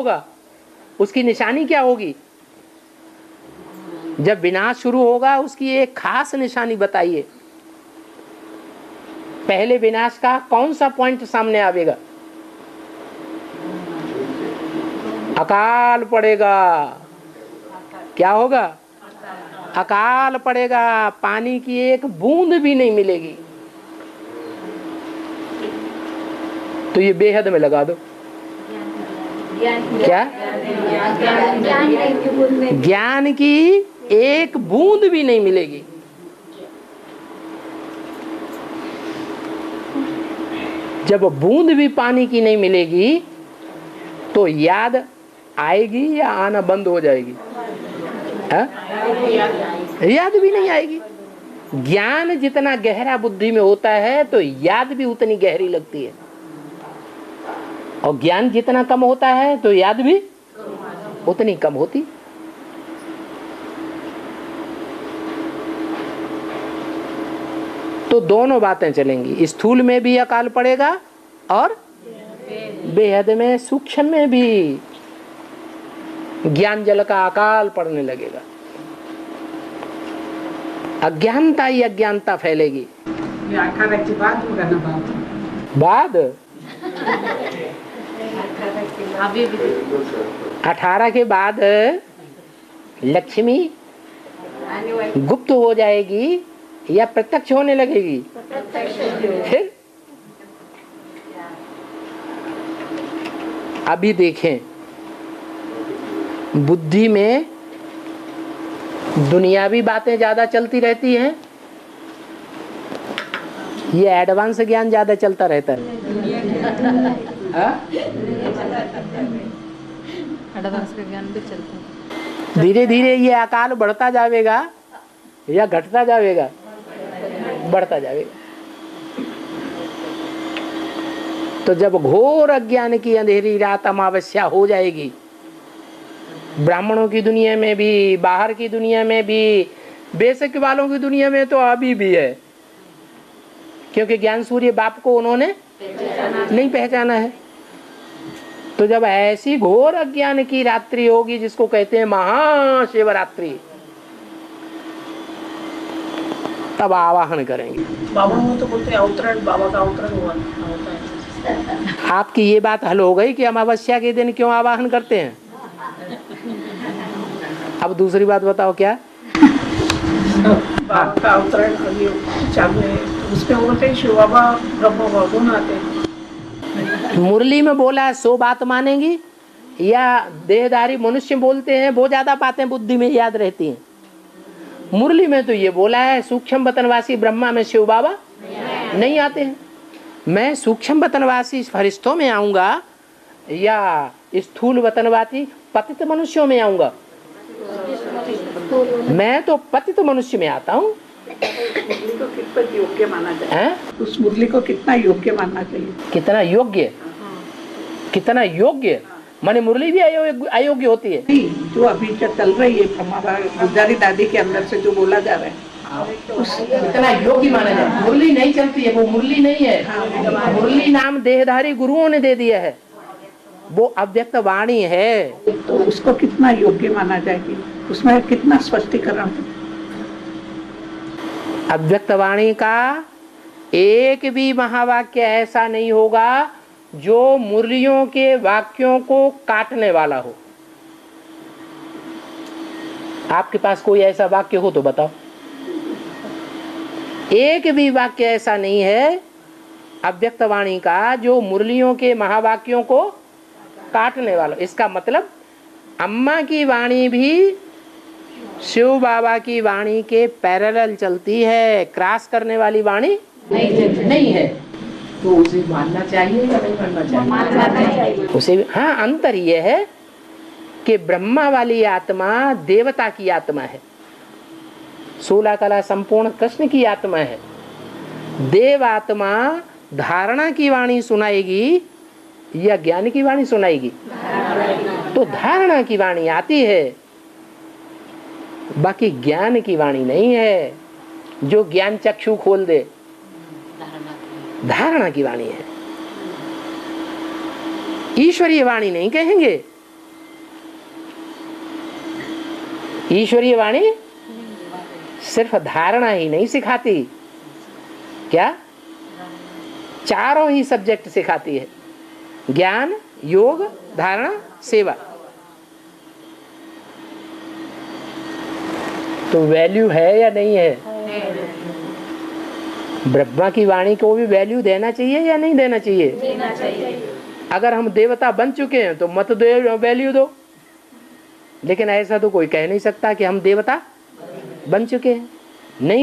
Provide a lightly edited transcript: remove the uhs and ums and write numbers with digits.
होगा, उसकी निशानी क्या होगी? जब विनाश शुरू होगा उसकी एक खास निशानी बताइए। पहले विनाश का कौन सा पॉइंट सामने आवेगा? अकाल पड़ेगा। क्या होगा? अकाल पड़ेगा, पानी की एक बूंद भी नहीं मिलेगी। तो ये बेहद में लगा दो। क्या? ज्ञान की एक बूंद भी नहीं मिलेगी। जब बूंद भी पानी की नहीं मिलेगी तो याद आएगी या आना बंद हो जाएगी? है? याद भी नहीं आएगी। ज्ञान जितना गहरा बुद्धि में होता है तो याद भी उतनी गहरी लगती है, और ज्ञान जितना कम होता है तो याद भी उतनी कम होती। तो दोनों बातें चलेंगी, स्थूल में भी अकाल पड़ेगा और बेहद में सूक्ष्म में भी ज्ञान जल का अकाल पड़ने लगेगा। अज्ञानता ही अज्ञानता फैलेगी। 18 के बाद होगा ना बाद 18 के बाद लक्ष्मी गुप्त हो जाएगी या प्रत्यक्ष होने लगेगी? फिर अभी देखें, बुद्धि में दुनियावी बातें ज्यादा चलती रहती हैं, ये एडवांस ज्ञान ज्यादा चलता रहता है। एडवांस का ज्ञान भी चलता है। धीरे धीरे ये अकाल बढ़ता जाएगा या घटता जाएगा? बढ़ता जाएगा। तो जब घोर अज्ञान की अंधेरी रात अमावस्या हो जाएगी, ब्राह्मणों की दुनिया में भी, बाहर की दुनिया में भी, बेशक वालों की दुनिया में तो अभी भी है, क्योंकि ज्ञान सूर्य बाप को उन्होंने नहीं पहचाना है। तो जब ऐसी घोर अज्ञान की रात्रि होगी जिसको कहते हैं महाशिवरात्रि, तब आवाहन करेंगे। बाबा वो तो बोलते हैं अवतरण, बाबा का अवतरण हुआ होता है। आपकी ये बात हल हो गई कि अमावस्या के दिन क्यों आवाहन करते हैं? अब दूसरी बात बताओ क्या? बाबा का अवतरण अभी चालू है, उसमें बोलते हैं शिव बाबा ब्रह्म भगवान आते हैं। मुरली में बोला है सो बात मानेंगी, या देहधारी मनुष्य बोलते हैं वो ज्यादा बातें बुद्धि में याद रहती हैं? मुरली में तो ये बोला है सूक्ष्म वतनवासी ब्रह्मा में शिव बाबा नहीं आते हैं। मैं सूक्ष्म वतनवासी फरिश्तों में आऊंगा या स्थूल वतनवासी पतित मनुष्यों में आऊंगा? मैं तो पतित मनुष्य में आता हूँ। तो कितना योग्य माना जाए? उस मुरली को कितना योग्य मानना चाहिए? कितना योग्य? कितना योग्य माने मुरली भी अयोग्य होती है? नहीं, जो अभी चल रही है हमारा गुजारी दादी के अंदर से जो बोला जा रहा है, कितना योग्य माना जाए। मुरली नहीं चलती है, वो मुरली नहीं है। मुरली नाम देहधारी गुरुओं ने दे दिया है, वो अव्यक्त वाणी है। तो उसको कितना योग्य माना जाएगी? उसमें कितना स्पष्टीकरण? अव्यक्त वाणी का एक भी महावाक्य ऐसा नहीं होगा जो मुरलियों के वाक्यों को काटने वाला हो। आपके पास कोई ऐसा वाक्य हो तो बताओ। एक भी वाक्य ऐसा नहीं है अव्यक्त वाणी का जो मुरलियों के महावाक्यों को काटने वाला। इसका मतलब अम्मा की वाणी भी शिव बाबा की वाणी के पैरेलल चलती है, क्रॉस करने वाली वाणी नहीं है। तो उसे मानना चाहिए या नहीं मानना चाहिए? उसे हाँ, अंतर यह है कि ब्रह्मा वाली आत्मा देवता की आत्मा है, 16 कला संपूर्ण कृष्ण की आत्मा है। देव आत्मा धारणा की वाणी सुनाएगी या ज्ञान की वाणी सुनाएगी? तो धारणा की वाणी आती है, बाकी ज्ञान की वाणी नहीं है जो ज्ञान चक्षु खोल दे। धारणा की वाणी है। ईश्वरीय वाणी नहीं कहेंगे, ईश्वरीय वाणी सिर्फ धारणा ही नहीं सिखाती, क्या चारों ही सब्जेक्ट सिखाती है, ज्ञान, योग, धारणा, सेवा। तो वैल्यू है या नहीं है? ब्रह्मा की वाणी को भी वैल्यू देना चाहिए या नहीं देना चाहिए? देना चाहिए। अगर हम देवता बन चुके हैं तो मत दो, वैल्यू दो। लेकिन ऐसा तो कोई कह नहीं सकता कि हम देवता बन चुके हैं, नहीं